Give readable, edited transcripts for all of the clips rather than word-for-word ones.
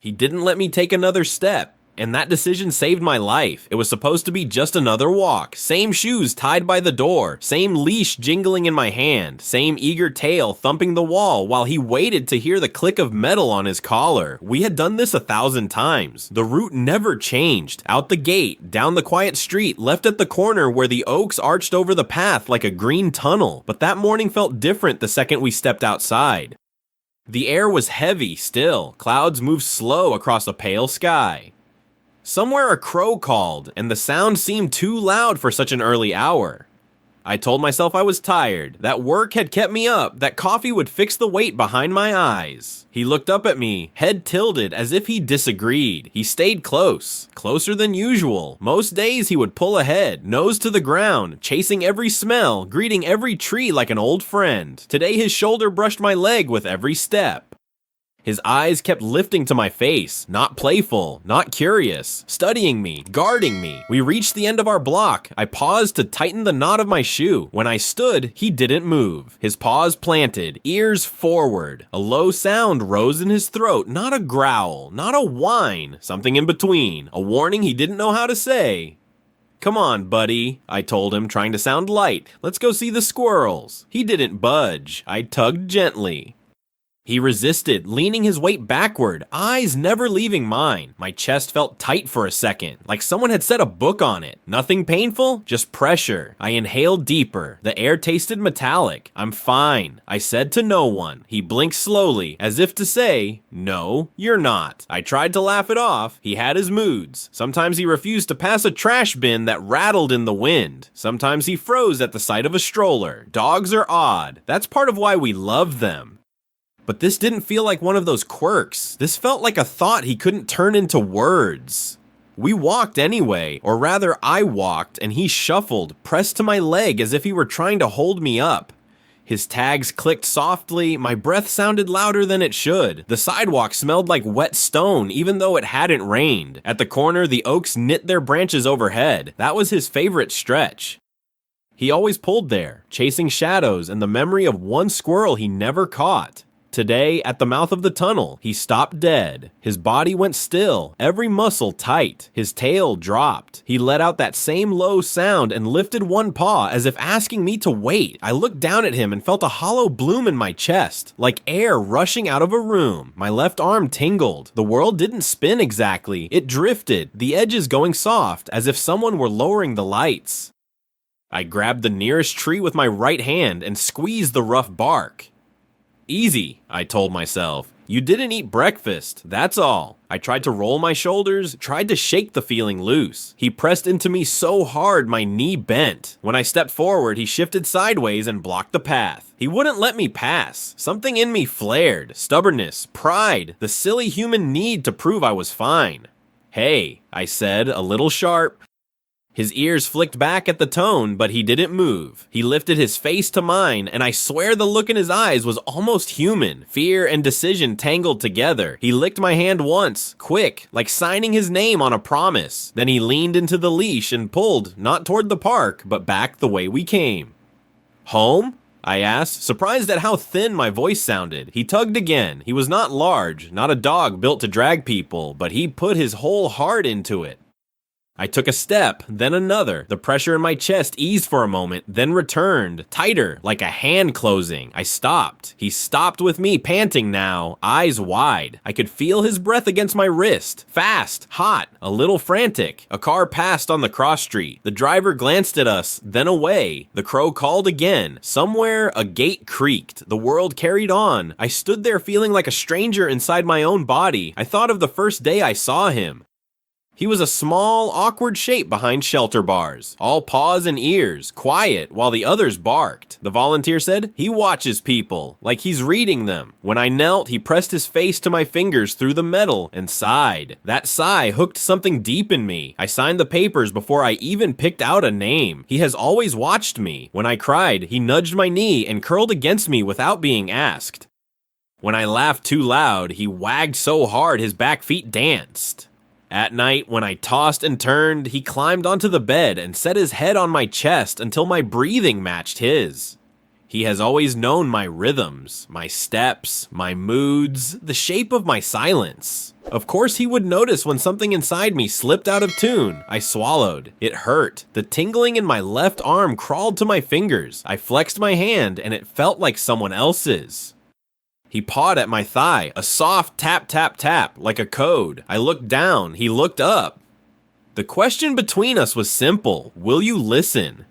He didn't let me take another step, and that decision saved my life. It was supposed to be just another walk. Same shoes tied by the door, same leash jingling in my hand, same eager tail thumping the wall while he waited to hear the click of metal on his collar. We had done this 1,000 times. The route never changed. Out the gate, down the quiet street, left at the corner where the oaks arched over the path like a green tunnel. But that morning felt different the second we stepped outside. The air was heavy still. Clouds moved slow across a pale sky. Somewhere a crow called, and the sound seemed too loud for such an early hour. I told myself I was tired, that work had kept me up, that coffee would fix the weight behind my eyes. He looked up at me, head tilted as if he disagreed. He stayed close, closer than usual. Most days he would pull ahead, nose to the ground, chasing every smell, greeting every tree like an old friend. Today his shoulder brushed my leg with every step. His eyes kept lifting to my face, not playful, not curious, studying me, guarding me. We reached the end of our block. I paused to tighten the knot of my shoe. When I stood, he didn't move. His paws planted, ears forward. A low sound rose in his throat, not a growl, not a whine, something in between, a warning he didn't know how to say. "Come on, buddy," I told him, trying to sound light. "Let's go see the squirrels." He didn't budge. I tugged gently. He resisted, leaning his weight backward, eyes never leaving mine. My chest felt tight for a second, like someone had set a book on it. Nothing painful, just pressure. I inhaled deeper. The air tasted metallic. "I'm fine," I said to no one. He blinked slowly, as if to say, "No, you're not." I tried to laugh it off. He had his moods. Sometimes he refused to pass a trash bin that rattled in the wind. Sometimes he froze at the sight of a stroller. Dogs are odd. That's part of why we love them. But this didn't feel like one of those quirks. This felt like a thought he couldn't turn into words. We walked anyway, or rather I walked and he shuffled, pressed to my leg as if he were trying to hold me up. His tags clicked softly, my breath sounded louder than it should. The sidewalk smelled like wet stone even though it hadn't rained. At the corner, the oaks knit their branches overhead. That was his favorite stretch. He always pulled there, chasing shadows and the memory of one squirrel he never caught. Today, at the mouth of the tunnel, he stopped dead. His body went still, every muscle tight. His tail dropped. He let out that same low sound and lifted one paw as if asking me to wait. I looked down at him and felt a hollow bloom in my chest, like air rushing out of a room. My left arm tingled. The world didn't spin exactly. It drifted, the edges going soft, as if someone were lowering the lights. I grabbed the nearest tree with my right hand and squeezed the rough bark. "Easy," I told myself. "You didn't eat breakfast, that's all." I tried to roll my shoulders, tried to shake the feeling loose. He pressed into me so hard my knee bent. When I stepped forward, he shifted sideways and blocked the path. He wouldn't let me pass. Something in me flared. Stubbornness, pride, the silly human need to prove I was fine. "Hey," I said, a little sharp. His ears flicked back at the tone, but he didn't move. He lifted his face to mine, and I swear the look in his eyes was almost human. Fear and decision tangled together. He licked my hand once, quick, like signing his name on a promise. Then he leaned into the leash and pulled, not toward the park, but back the way we came. "Home?" I asked, surprised at how thin my voice sounded. He tugged again. He was not large, not a dog built to drag people, but he put his whole heart into it. I took a step, then another. The pressure in my chest eased for a moment, then returned, tighter, like a hand closing. I stopped. He stopped with me, panting now, eyes wide. I could feel his breath against my wrist. Fast, hot, a little frantic. A car passed on the cross street. The driver glanced at us, then away. The crow called again. Somewhere, a gate creaked. The world carried on. I stood there feeling like a stranger inside my own body. I thought of the first day I saw him. He was a small, awkward shape behind shelter bars, all paws and ears, quiet while the others barked. The volunteer said, "He watches people, like he's reading them." When I knelt, he pressed his face to my fingers through the metal and sighed. That sigh hooked something deep in me. I signed the papers before I even picked out a name. He has always watched me. When I cried, he nudged my knee and curled against me without being asked. When I laughed too loud, he wagged so hard his back feet danced. At night, when I tossed and turned, he climbed onto the bed and set his head on my chest until my breathing matched his. He has always known my rhythms, my steps, my moods, the shape of my silence. Of course he would notice when something inside me slipped out of tune. I swallowed. It hurt. The tingling in my left arm crawled to my fingers. I flexed my hand and it felt like someone else's. He pawed at my thigh, a soft tap tap tap, like a code. I looked down, he looked up. The question between us was simple. Will you listen?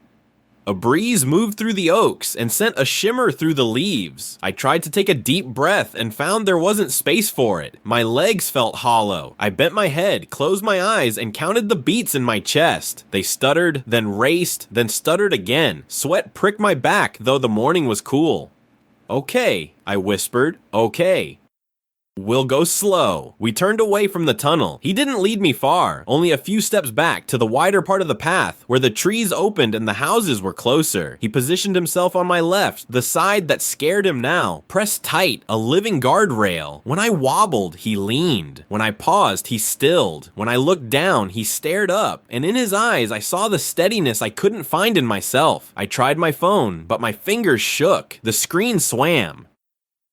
A breeze moved through the oaks and sent a shimmer through the leaves. I tried to take a deep breath and found there wasn't space for it. My legs felt hollow. I bent my head, closed my eyes, and counted the beats in my chest. They stuttered, then raced, then stuttered again. Sweat pricked my back, though the morning was cool. "Okay," I whispered. "Okay. We'll go slow." We turned away from the tunnel. He didn't lead me far, only a few steps back to the wider part of the path where the trees opened and the houses were closer. He positioned himself on my left, the side that scared him now, pressed tight, a living guardrail. When I wobbled, he leaned. When I paused, he stilled. When I looked down, he stared up, and in his eyes I saw the steadiness I couldn't find in myself. I tried my phone, but my fingers shook. The screen swam.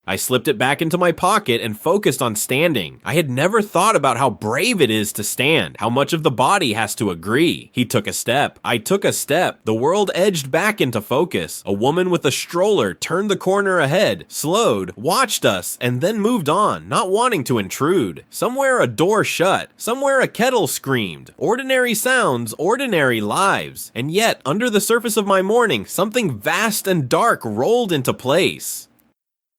I slipped it back into my pocket and focused on standing. I had never thought about how brave it is to stand, how much of the body has to agree. He took a step. I took a step. The world edged back into focus. A woman with a stroller turned the corner ahead, slowed, watched us, and then moved on, not wanting to intrude. Somewhere a door shut. Somewhere a kettle screamed. Ordinary sounds, ordinary lives. And yet, under the surface of my morning, something vast and dark rolled into place.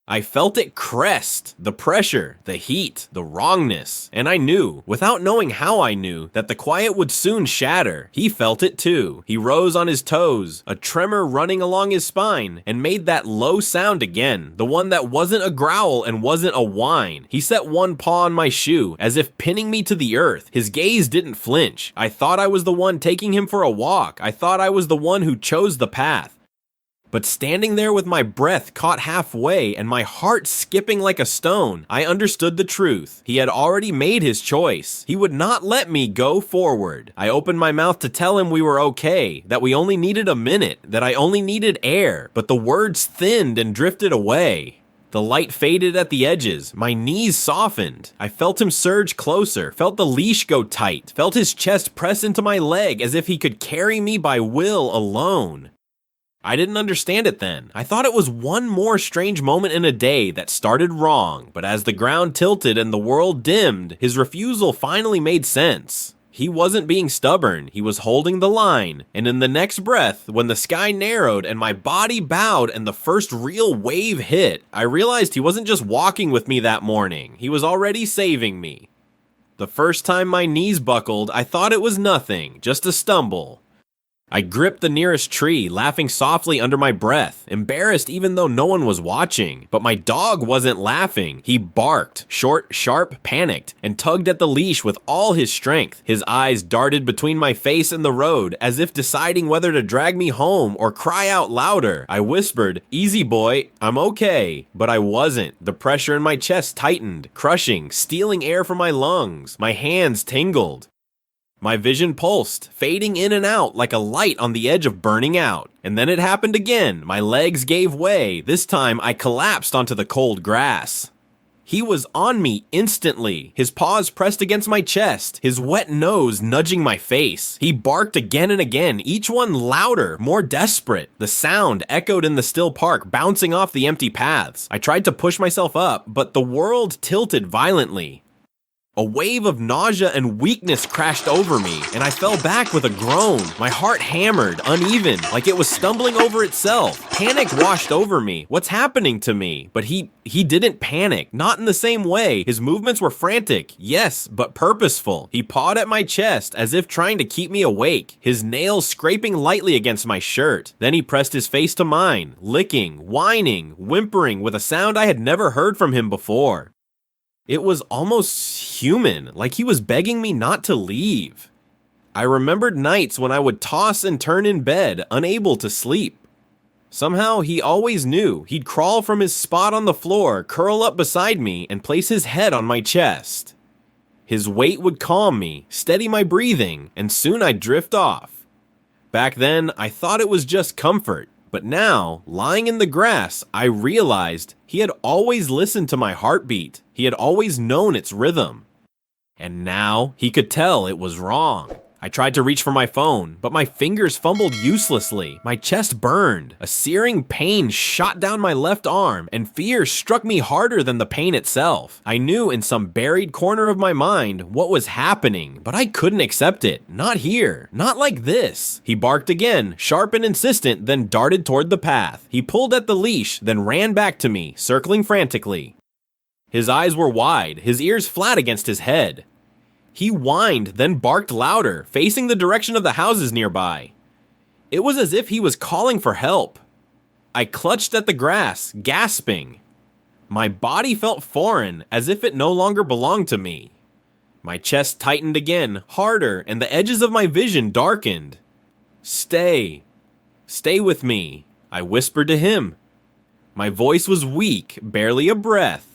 I felt it crest, the pressure, the heat, the wrongness, and I knew, without knowing how I knew, that the quiet would soon shatter. He felt it too. He rose on his toes, a tremor running along his spine, and made that low sound again, the one that wasn't a growl and wasn't a whine. He set one paw on my shoe, as if pinning me to the earth. His gaze didn't flinch. I thought I was the one taking him for a walk. I thought I was the one who chose the path. But standing there with my breath caught halfway and my heart skipping like a stone, I understood the truth. He had already made his choice. He would not let me go forward. I opened my mouth to tell him we were okay, that we only needed a minute, that I only needed air, but the words thinned and drifted away. The light faded at the edges. My knees softened. I felt him surge closer, felt the leash go tight, felt his chest press into my leg as if he could carry me by will alone. I didn't understand it then. I thought it was one more strange moment in a day that started wrong, but as the ground tilted and the world dimmed, his refusal finally made sense. He wasn't being stubborn, he was holding the line, and in the next breath, when the sky narrowed and my body bowed and the first real wave hit, I realized he wasn't just walking with me that morning, he was already saving me. The first time my knees buckled, I thought it was nothing, just a stumble. I gripped the nearest tree, laughing softly under my breath, embarrassed even though no one was watching. But my dog wasn't laughing. He barked, short, sharp, panicked, and tugged at the leash with all his strength. His eyes darted between my face and the road, as if deciding whether to drag me home or cry out louder. I whispered, "Easy boy, I'm okay." But I wasn't. The pressure in my chest tightened, crushing, stealing air from my lungs. My hands tingled. My vision pulsed, fading in and out like a light on the edge of burning out. And then it happened again. My legs gave way. This time I collapsed onto the cold grass. He was on me instantly, his paws pressed against my chest, his wet nose nudging my face. He barked again and again, each one louder, more desperate. The sound echoed in the still park, bouncing off the empty paths. I tried to push myself up, but the world tilted violently. A wave of nausea and weakness crashed over me, and I fell back with a groan. My heart hammered, uneven, like it was stumbling over itself. Panic washed over me. What's happening to me? But he didn't panic, not in the same way. His movements were frantic, yes, but purposeful. He pawed at my chest as if trying to keep me awake, his nails scraping lightly against my shirt. Then he pressed his face to mine, licking, whining, whimpering with a sound I had never heard from him before. It was almost human, like he was begging me not to leave. I remembered nights when I would toss and turn in bed, unable to sleep. Somehow, he always knew. He'd crawl from his spot on the floor, curl up beside me, and place his head on my chest. His weight would calm me, steady my breathing, and soon I'd drift off. Back then, I thought it was just comfort. But now, lying in the grass, I realized he had always listened to my heartbeat. He had always known its rhythm. And now he could tell it was wrong. I tried to reach for my phone, but my fingers fumbled uselessly. My chest burned. A searing pain shot down my left arm, and fear struck me harder than the pain itself. I knew in some buried corner of my mind what was happening, but I couldn't accept it. Not here. Not like this. He barked again, sharp and insistent, then darted toward the path. He pulled at the leash, then ran back to me, circling frantically. His eyes were wide, his ears flat against his head. He whined, then barked louder, facing the direction of the houses nearby. It was as if he was calling for help. I clutched at the grass, gasping. My body felt foreign, as if it no longer belonged to me. My chest tightened again, harder, and the edges of my vision darkened. Stay. Stay with me, I whispered to him. My voice was weak, barely a breath.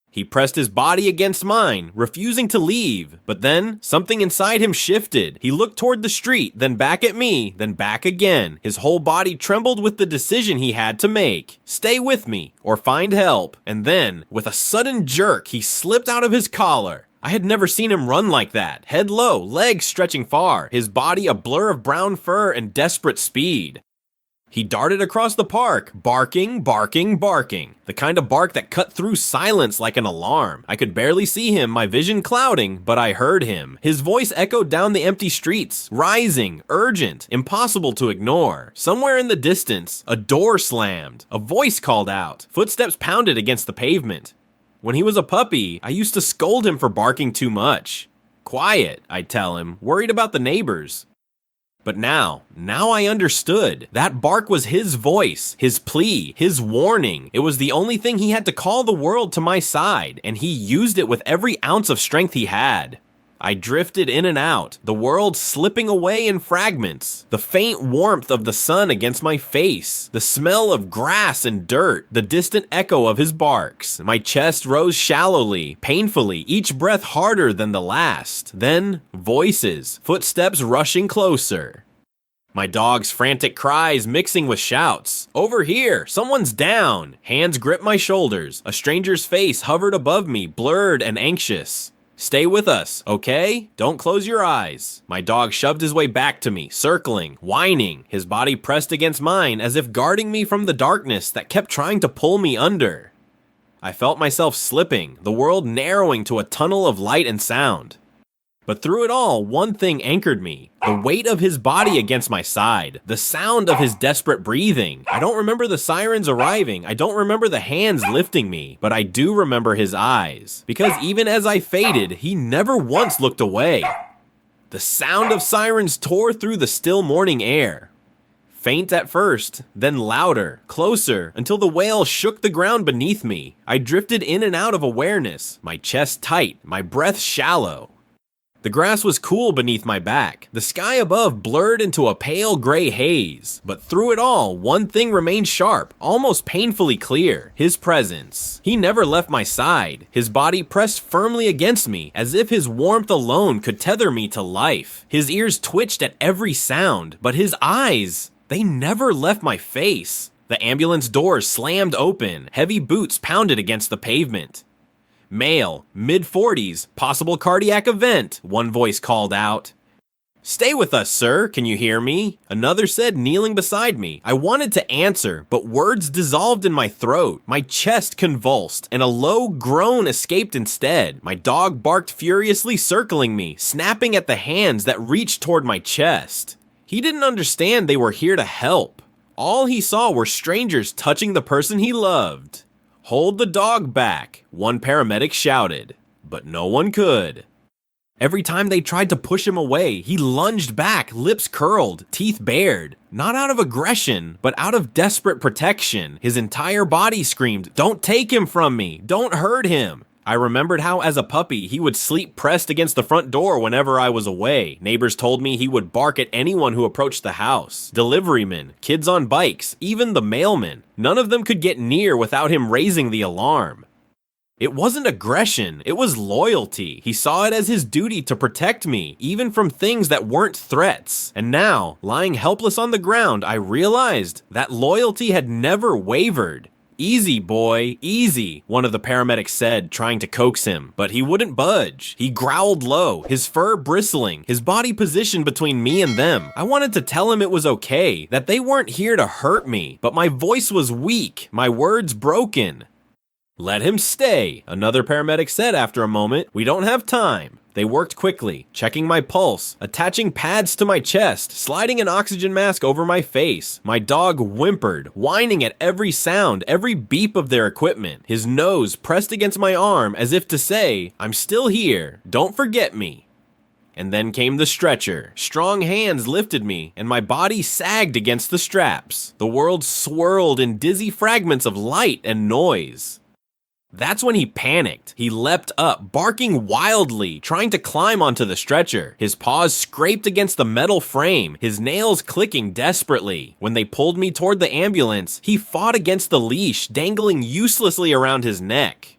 He pressed his body against mine, refusing to leave, but then something inside him shifted. He looked toward the street, then back at me, then back again. His whole body trembled with the decision he had to make. Stay with me, or find help. And then, with a sudden jerk, he slipped out of his collar. I had never seen him run like that, head low, legs stretching far, his body a blur of brown fur and desperate speed. He darted across the park, barking, barking, barking. The kind of bark that cut through silence like an alarm. I could barely see him, my vision clouding, but I heard him. His voice echoed down the empty streets, rising, urgent, impossible to ignore. Somewhere in the distance, a door slammed. A voice called out. Footsteps pounded against the pavement. When he was a puppy, I used to scold him for barking too much. Quiet, I'd tell him, worried about the neighbors. But now I understood. That bark was his voice, his plea, his warning. It was the only thing he had to call the world to my side, and he used it with every ounce of strength he had. I drifted in and out, the world slipping away in fragments. The faint warmth of the sun against my face, the smell of grass and dirt, the distant echo of his barks. My chest rose shallowly, painfully, each breath harder than the last. Then, voices, footsteps rushing closer. My dog's frantic cries mixing with shouts. Over here, someone's down. Hands gripped my shoulders. A stranger's face hovered above me, blurred and anxious. Stay with us, okay? Don't close your eyes. My dog shoved his way back to me, circling, whining, his body pressed against mine as if guarding me from the darkness that kept trying to pull me under. I felt myself slipping, the world narrowing to a tunnel of light and sound. But through it all, one thing anchored me. The weight of his body against my side. The sound of his desperate breathing. I don't remember the sirens arriving. I don't remember the hands lifting me. But I do remember his eyes. Because even as I faded, he never once looked away. The sound of sirens tore through the still morning air. Faint at first, then louder, closer, until the wail shook the ground beneath me. I drifted in and out of awareness, my chest tight, my breath shallow. The grass was cool beneath my back. The sky above blurred into a pale gray haze. But through it all, one thing remained sharp, almost painfully clear. His presence. He never left my side. His body pressed firmly against me, as if his warmth alone could tether me to life. His ears twitched at every sound, but his eyes, they never left my face. The ambulance doors slammed open. Heavy boots pounded against the pavement. Male, mid-40s, possible cardiac event, one voice called out. Stay with us, sir, can you hear me? Another said, kneeling beside me. I wanted to answer, but words dissolved in my throat. My chest convulsed, and a low groan escaped instead. My dog barked furiously, circling me, snapping at the hands that reached toward my chest. He didn't understand they were here to help. All he saw were strangers touching the person he loved. Hold the dog back, one paramedic shouted, but no one could. Every time they tried to push him away, he lunged back, lips curled, teeth bared. Not out of aggression, but out of desperate protection. His entire body screamed, "Don't take him from me! Don't hurt him!" I remembered how, as a puppy, he would sleep pressed against the front door whenever I was away. Neighbors told me he would bark at anyone who approached the house. Deliverymen, kids on bikes, even the mailman. None of them could get near without him raising the alarm. It wasn't aggression, it was loyalty. He saw it as his duty to protect me, even from things that weren't threats. And now, lying helpless on the ground, I realized that loyalty had never wavered. "Easy, boy, easy," one of the paramedics said, trying to coax him, but he wouldn't budge. He growled low, his fur bristling, his body positioned between me and them. I wanted to tell him it was okay, that they weren't here to hurt me, but my voice was weak, my words broken. "Let him stay," another paramedic said after a moment. "We don't have time." They worked quickly, checking my pulse, attaching pads to my chest, sliding an oxygen mask over my face. My dog whimpered, whining at every sound, every beep of their equipment. His nose pressed against my arm as if to say, "I'm still here, don't forget me." And then came the stretcher. Strong hands lifted me, and my body sagged against the straps. The world swirled in dizzy fragments of light and noise. That's when he panicked. He leapt up, barking wildly, trying to climb onto the stretcher. His paws scraped against the metal frame, his nails clicking desperately. When they pulled me toward the ambulance, he fought against the leash, dangling uselessly around his neck.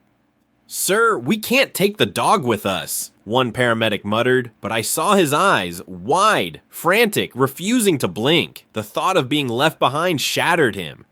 "Sir, we can't take the dog with us," one paramedic muttered, but I saw his eyes, wide, frantic, refusing to blink. The thought of being left behind shattered him.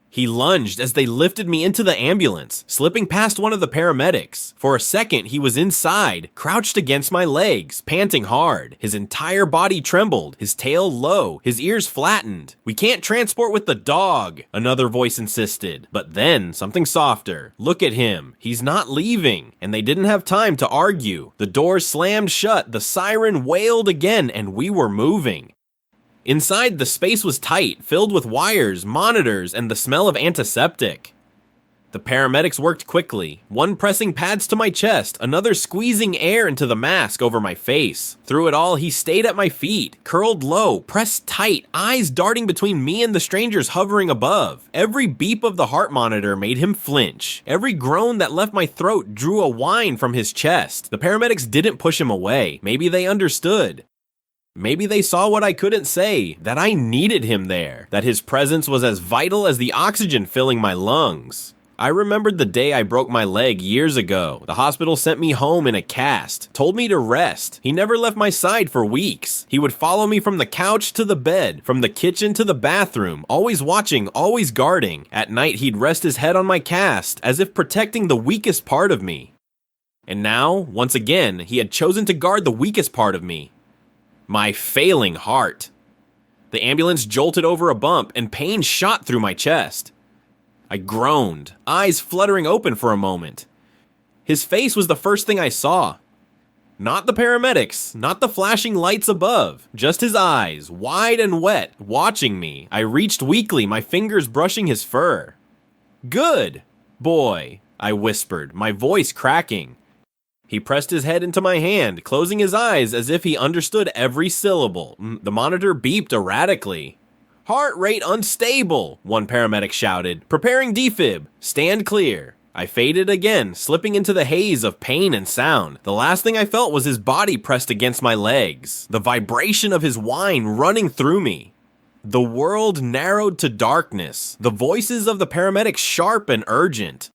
He lunged as they lifted me into the ambulance, slipping past one of the paramedics. For a second, he was inside, crouched against my legs, panting hard. His entire body trembled, his tail low, his ears flattened. "We can't transport with the dog," another voice insisted. But then, something softer. "Look at him. He's not leaving." And they didn't have time to argue. The doors slammed shut, the siren wailed again, and we were moving. Inside, the space was tight, filled with wires, monitors, and the smell of antiseptic. The paramedics worked quickly, one pressing pads to my chest, another squeezing air into the mask over my face. Through it all, he stayed at my feet, curled low, pressed tight, eyes darting between me and the strangers hovering above. Every beep of the heart monitor made him flinch. Every groan that left my throat drew a whine from his chest. The paramedics didn't push him away. Maybe they understood. Maybe they saw what I couldn't say, that I needed him there, that his presence was as vital as the oxygen filling my lungs. I remembered the day I broke my leg years ago. The hospital sent me home in a cast, told me to rest. He never left my side for weeks. He would follow me from the couch to the bed, from the kitchen to the bathroom, always watching, always guarding. At night, he'd rest his head on my cast, as if protecting the weakest part of me. And now, once again, he had chosen to guard the weakest part of me. My failing heart. The ambulance jolted over a bump, and pain shot through my chest. I groaned, eyes fluttering open for a moment. His face was the first thing I saw. Not the paramedics, not the flashing lights above, just his eyes, wide and wet, watching me. I reached weakly, my fingers brushing his fur. "Good boy," I whispered, my voice cracking. He pressed his head into my hand, closing his eyes as if he understood every syllable. The monitor beeped erratically. "Heart rate unstable," one paramedic shouted. "Preparing defib. Stand clear." I faded again, slipping into the haze of pain and sound. The last thing I felt was his body pressed against my legs, the vibration of his whine running through me. The world narrowed to darkness, the voices of the paramedics sharp and urgent.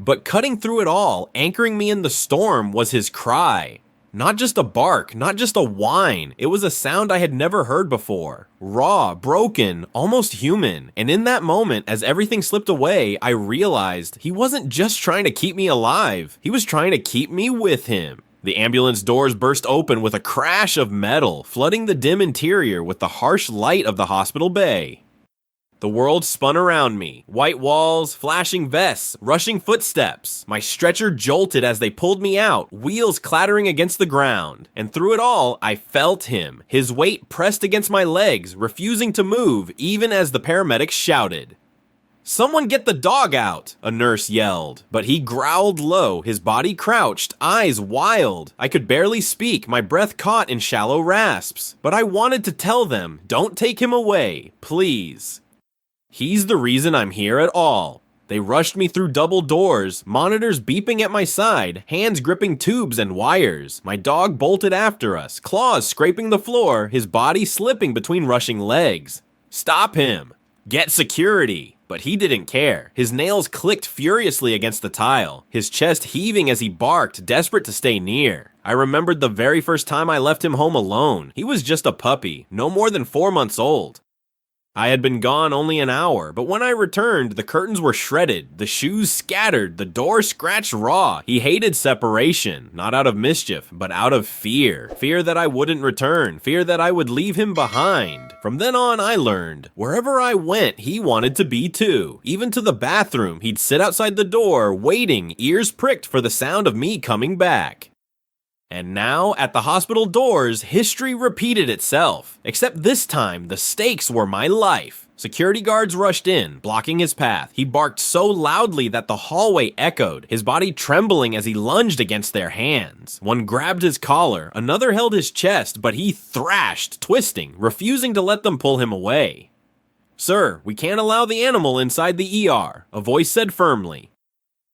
But cutting through it all, anchoring me in the storm, was his cry. Not just a bark, not just a whine. It was a sound I had never heard before. Raw, broken, almost human. And in that moment, as everything slipped away, I realized he wasn't just trying to keep me alive. He was trying to keep me with him. The ambulance doors burst open with a crash of metal, flooding the dim interior with the harsh light of the hospital bay. The world spun around me. White walls, flashing vests, rushing footsteps. My stretcher jolted as they pulled me out, wheels clattering against the ground. And through it all, I felt him. His weight pressed against my legs, refusing to move, even as the paramedics shouted. "Someone get the dog out," a nurse yelled. But he growled low, his body crouched, eyes wild. I could barely speak, my breath caught in shallow rasps. But I wanted to tell them, "Don't take him away, please. He's the reason I'm here at all." They rushed me through double doors, monitors beeping at my side, hands gripping tubes and wires. My dog bolted after us, claws scraping the floor, his body slipping between rushing legs. "Stop him! Get security!" But he didn't care. His nails clicked furiously against the tile, his chest heaving as he barked, desperate to stay near. I remembered the very first time I left him home alone. He was just a puppy, no more than 4 months old. I had been gone only an hour, but when I returned, the curtains were shredded, the shoes scattered, the door scratched raw. He hated separation, not out of mischief, but out of fear. Fear that I wouldn't return, fear that I would leave him behind. From then on, I learned, wherever I went, he wanted to be too. Even to the bathroom, he'd sit outside the door, waiting, ears pricked for the sound of me coming back. And now, at the hospital doors, history repeated itself. Except this time, the stakes were my life. Security guards rushed in, blocking his path. He barked so loudly that the hallway echoed, his body trembling as he lunged against their hands. One grabbed his collar, another held his chest, but he thrashed, twisting, refusing to let them pull him away. "Sir, we can't allow the animal inside the ER," a voice said firmly.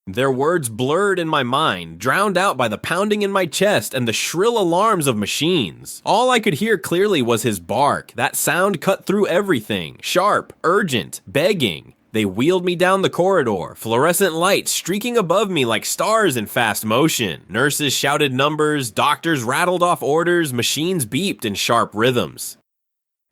Their words blurred in my mind, drowned out by the pounding in my chest and the shrill alarms of machines. All I could hear clearly was his bark. That sound cut through everything, sharp, urgent, begging. They wheeled me down the corridor, fluorescent lights streaking above me like stars in fast motion. Nurses shouted numbers, doctors rattled off orders, machines beeped in sharp rhythms.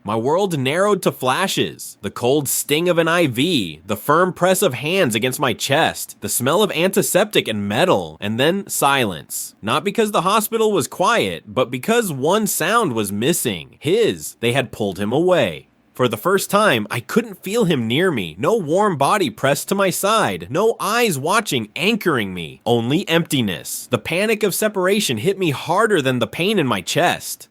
My world narrowed to flashes, the cold sting of an IV, the firm press of hands against my chest, the smell of antiseptic and metal, and then silence. Not because the hospital was quiet, but because one sound was missing. His. They had pulled him away. For the first time, I couldn't feel him near me, no warm body pressed to my side, no eyes watching, anchoring me, only emptiness. The panic of separation hit me harder than the pain in my chest.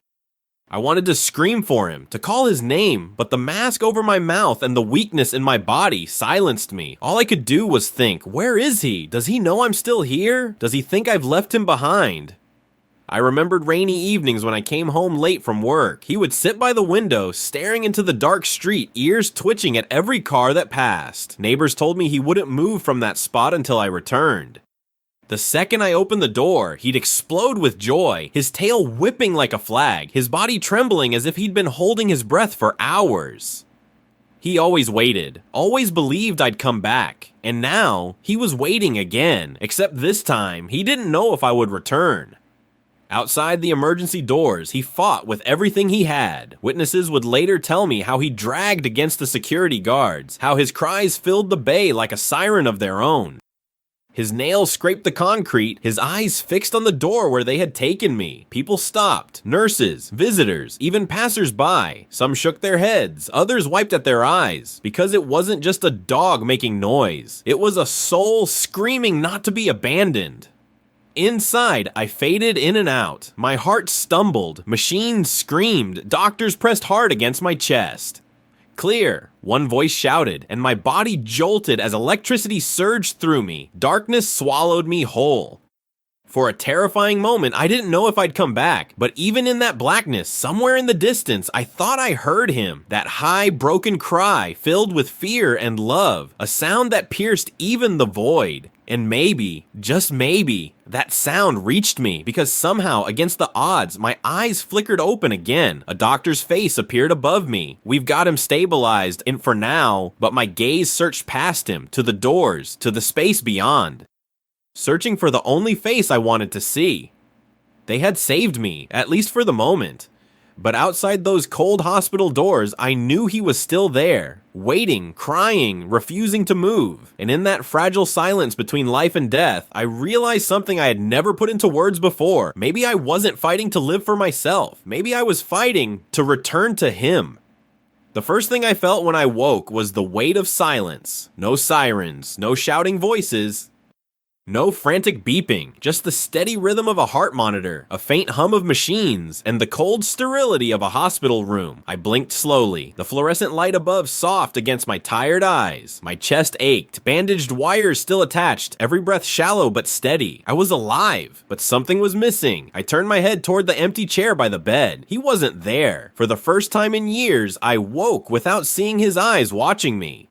I wanted to scream for him, to call his name, but the mask over my mouth and the weakness in my body silenced me. All I could do was think, where is he? Does he know I'm still here? Does he think I've left him behind? I remembered rainy evenings when I came home late from work. He would sit by the window, staring into the dark street, ears twitching at every car that passed. Neighbors told me he wouldn't move from that spot until I returned. The second I opened the door, he'd explode with joy, his tail whipping like a flag, his body trembling as if he'd been holding his breath for hours. He always waited, always believed I'd come back, and now he was waiting again, except this time he didn't know if I would return. Outside the emergency doors, he fought with everything he had. Witnesses would later tell me how he dragged against the security guards, how his cries filled the bay like a siren of their own. His nails scraped the concrete, his eyes fixed on the door where they had taken me. People stopped, nurses, visitors, even passers-by. Some shook their heads, others wiped at their eyes, because it wasn't just a dog making noise. It was a soul screaming not to be abandoned. Inside, I faded in and out. My heart stumbled, machines screamed, doctors pressed hard against my chest. "Clear," one voice shouted, and my body jolted as electricity surged through me. Darkness swallowed me whole. For a terrifying moment, I didn't know if I'd come back, but even in that blackness, somewhere in the distance, I thought I heard him. That high, broken cry, filled with fear and love, a sound that pierced even the void. And maybe, just maybe, that sound reached me because somehow, against the odds, my eyes flickered open again. A doctor's face appeared above me. "We've got him stabilized, and for now," but my gaze searched past him, to the doors, to the space beyond. Searching for the only face I wanted to see. They had saved me, at least for the moment. But outside those cold hospital doors, I knew he was still there, waiting, crying, refusing to move. And in that fragile silence between life and death, I realized something I had never put into words before. Maybe I wasn't fighting to live for myself. Maybe I was fighting to return to him. The first thing I felt when I woke was the weight of silence. No sirens, no shouting voices. No frantic beeping, just the steady rhythm of a heart monitor, a faint hum of machines, and the cold sterility of a hospital room. I blinked slowly, the fluorescent light above soft against my tired eyes. My chest ached, bandaged wires still attached, every breath shallow but steady. I was alive, but something was missing. I turned my head toward the empty chair by the bed. He wasn't there. For the first time in years, I woke without seeing his eyes watching me.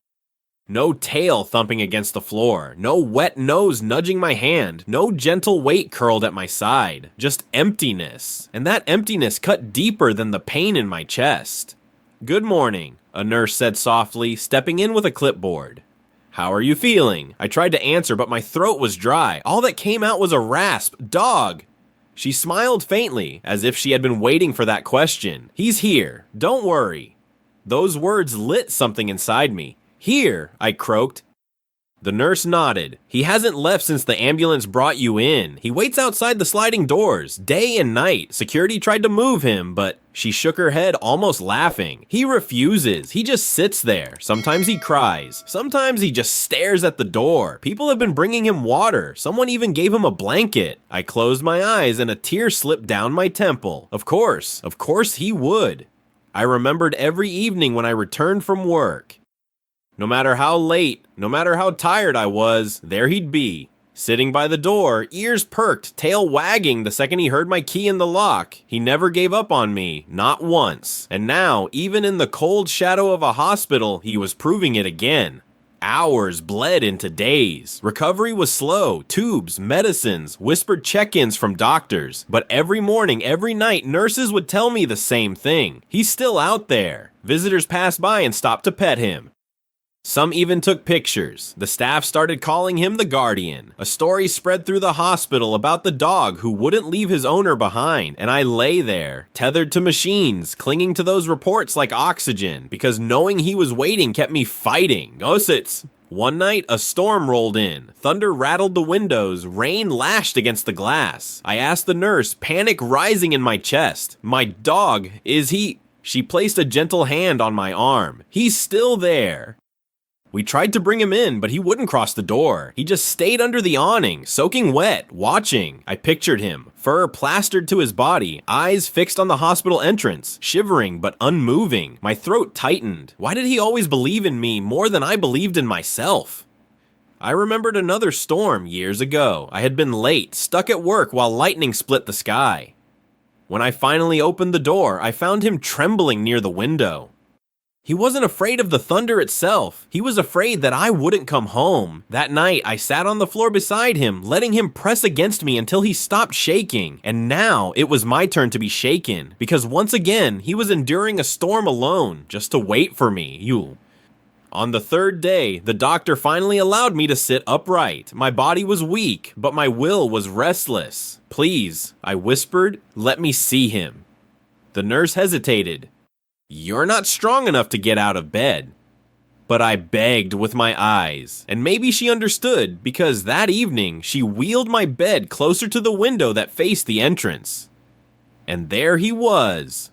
No tail thumping against the floor, no wet nose nudging my hand, no gentle weight curled at my side, just emptiness. And that emptiness cut deeper than the pain in my chest. "Good morning," a nurse said softly, stepping in with a clipboard. How are you feeling? I tried to answer, but my throat was dry. All that came out was a rasp. Dog. She smiled faintly, as if she had been waiting for that question. He's here. Don't worry. Those words lit something inside me. Here, I croaked. The nurse nodded. He hasn't left since the ambulance brought you in. He waits outside the sliding doors, day and night. Security tried to move him, but she shook her head, almost laughing. He refuses. He just sits there. Sometimes he cries. Sometimes he just stares at the door. People have been bringing him water. Someone even gave him a blanket. I closed my eyes and a tear slipped down my temple. Of course he would. I remembered every evening when I returned from work. No matter how late, no matter how tired I was, there he'd be, sitting by the door, ears perked, tail wagging the second he heard my key in the lock. He never gave up on me, not once. And now, even in the cold shadow of a hospital, he was proving it again. Hours bled into days. Recovery was slow. Tubes, medicines, whispered check-ins from doctors. But every morning, every night, nurses would tell me the same thing. He's still out there. Visitors passed by and stopped to pet him. Some even took pictures. The staff started calling him the Guardian. A story spread through the hospital about the dog who wouldn't leave his owner behind, and I lay there, tethered to machines, clinging to those reports like oxygen, because knowing he was waiting kept me fighting. Osits! One night, a storm rolled in. Thunder rattled the windows. Rain lashed against the glass. I asked the nurse, panic rising in my chest. My dog, is he... She placed a gentle hand on my arm. He's still there. We tried to bring him in, but he wouldn't cross the door. He just stayed under the awning, soaking wet, watching. I pictured him, fur plastered to his body, eyes fixed on the hospital entrance, shivering but unmoving. My throat tightened. Why did he always believe in me more than I believed in myself? I remembered another storm years ago. I had been late, stuck at work while lightning split the sky. When I finally opened the door, I found him trembling near the window. He wasn't afraid of the thunder itself. He was afraid that I wouldn't come home. That night, I sat on the floor beside him, letting him press against me until he stopped shaking. And now, it was my turn to be shaken, because once again, he was enduring a storm alone, just to wait for me. On the third day, the doctor finally allowed me to sit upright. My body was weak, but my will was restless. Please, I whispered, let me see him. The nurse hesitated. You're not strong enough to get out of bed. But I begged with my eyes, and maybe she understood because that evening she wheeled my bed closer to the window that faced the entrance. And there he was.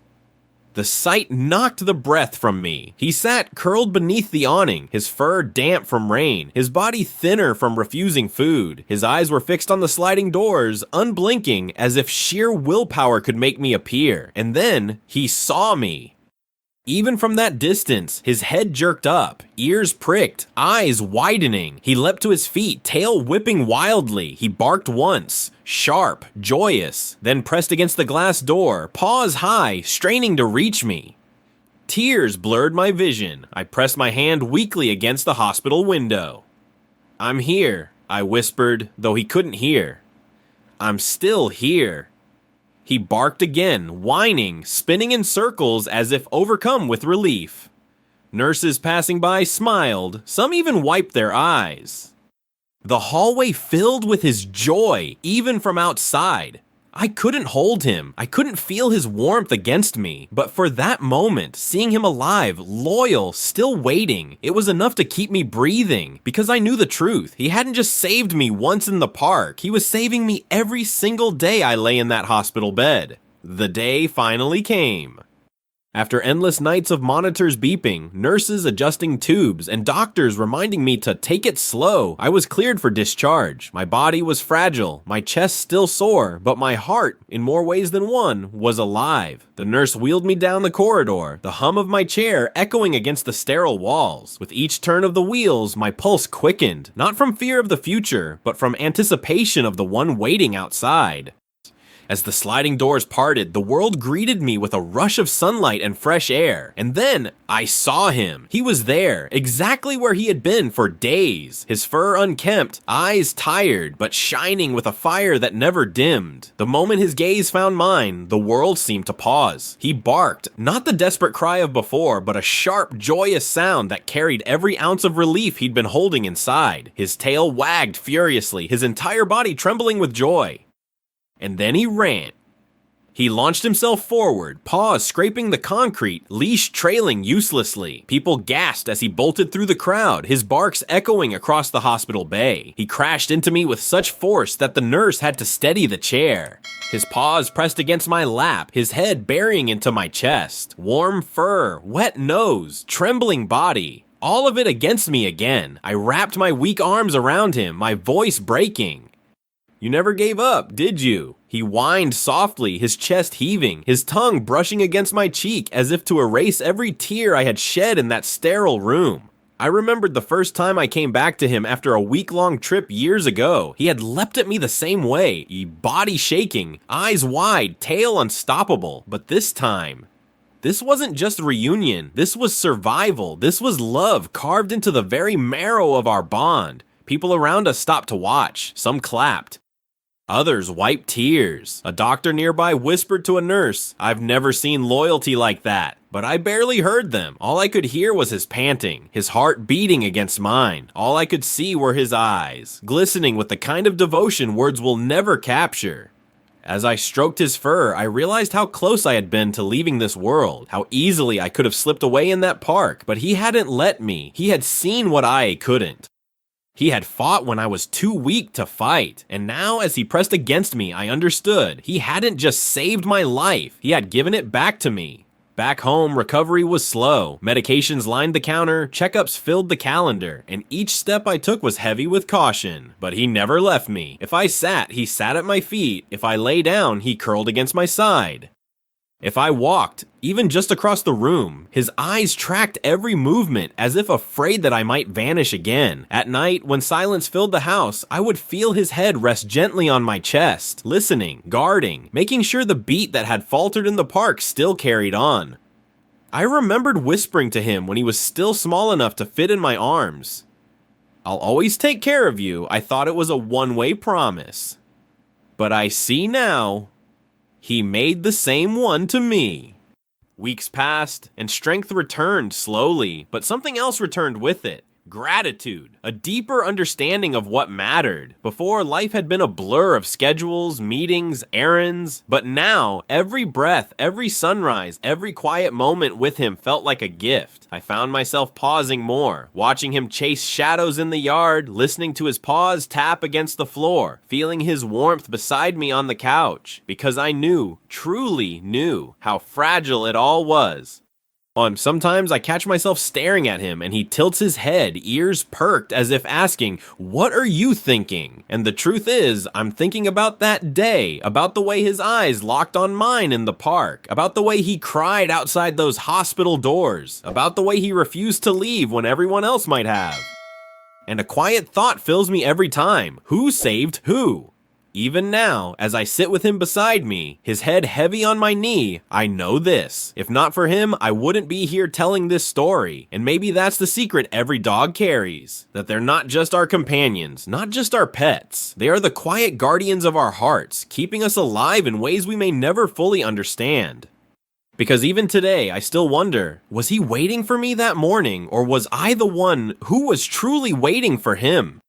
The sight knocked the breath from me. He sat curled beneath the awning, his fur damp from rain, his body thinner from refusing food. His eyes were fixed on the sliding doors, unblinking, as if sheer willpower could make me appear. And then he saw me. Even from that distance, his head jerked up, ears pricked, eyes widening. He leapt to his feet, tail whipping wildly. He barked once, sharp, joyous, then pressed against the glass door, paws high, straining to reach me. Tears blurred my vision. I pressed my hand weakly against the hospital window. I'm here, I whispered, though he couldn't hear. I'm still here. He barked again, whining, spinning in circles as if overcome with relief. Nurses passing by smiled, some even wiped their eyes. The hallway filled with his joy, even from outside. I couldn't hold him. I couldn't feel his warmth against me. But for that moment, seeing him alive, loyal, still waiting, it was enough to keep me breathing. Because I knew the truth. He hadn't just saved me once in the park. He was saving me every single day I lay in that hospital bed. The day finally came. After endless nights of monitors beeping, nurses adjusting tubes, and doctors reminding me to take it slow, I was cleared for discharge. My body was fragile, my chest still sore, but my heart, in more ways than one, was alive. The nurse wheeled me down the corridor, the hum of my chair echoing against the sterile walls. With each turn of the wheels, my pulse quickened, not from fear of the future, but from anticipation of the one waiting outside. As the sliding doors parted, the world greeted me with a rush of sunlight and fresh air. And then, I saw him. He was there, exactly where he had been for days. His fur unkempt, eyes tired, but shining with a fire that never dimmed. The moment his gaze found mine, the world seemed to pause. He barked, not the desperate cry of before, but a sharp, joyous sound that carried every ounce of relief he'd been holding inside. His tail wagged furiously, his entire body trembling with joy. And then he ran. He launched himself forward, paws scraping the concrete, leash trailing uselessly. People gasped as he bolted through the crowd, his barks echoing across the hospital bay. He crashed into me with such force that the nurse had to steady the chair. His paws pressed against my lap, his head burying into my chest. Warm fur, wet nose, trembling body. All of it against me again. I wrapped my weak arms around him, my voice breaking. "You never gave up, did you?" He whined softly, his chest heaving, his tongue brushing against my cheek as if to erase every tear I had shed in that sterile room. I remembered the first time I came back to him after a week-long trip years ago. He had leapt at me the same way, body shaking, eyes wide, tail unstoppable. But this time, this wasn't just reunion. This was survival. This was love carved into the very marrow of our bond. People around us stopped to watch. Some clapped. Others wiped tears. A doctor nearby whispered to a nurse, "I've never seen loyalty like that." But I barely heard them. All I could hear was his panting, his heart beating against mine. All I could see were his eyes, glistening with the kind of devotion words will never capture. As I stroked his fur, I realized how close I had been to leaving this world, how easily I could have slipped away in that park, but he hadn't let me. He had seen what I couldn't. He had fought when I was too weak to fight, and now as he pressed against me, I understood. He hadn't just saved my life, he had given it back to me. Back home, recovery was slow. Medications lined the counter, checkups filled the calendar, and each step I took was heavy with caution. But he never left me. If I sat, he sat at my feet. If I lay down, he curled against my side. If I walked, even just across the room, his eyes tracked every movement as if afraid that I might vanish again. At night, when silence filled the house, I would feel his head rest gently on my chest, listening, guarding, making sure the beat that had faltered in the park still carried on. I remembered whispering to him when he was still small enough to fit in my arms. "I'll always take care of you." I thought it was a one-way promise. But I see now, he made the same one to me. Weeks passed, and strength returned slowly, but something else returned with it. Gratitude, a deeper understanding of what mattered. Before, life had been a blur of schedules, meetings, errands, but now, every breath, every sunrise, every quiet moment with him felt like a gift. I found myself pausing more, watching him chase shadows in the yard, listening to his paws tap against the floor, feeling his warmth beside me on the couch, because I knew, truly knew, how fragile it all was. Sometimes I catch myself staring at him and he tilts his head, ears perked as if asking, "What are you thinking?" And the truth is, I'm thinking about that day, about the way his eyes locked on mine in the park, about the way he cried outside those hospital doors, about the way he refused to leave when everyone else might have. And a quiet thought fills me every time. Who saved who? Even now, as I sit with him beside me, his head heavy on my knee, I know this. If not for him, I wouldn't be here telling this story. And maybe that's the secret every dog carries. That they're not just our companions, not just our pets. They are the quiet guardians of our hearts, keeping us alive in ways we may never fully understand. Because even today, I still wonder, was he waiting for me that morning, or was I the one who was truly waiting for him?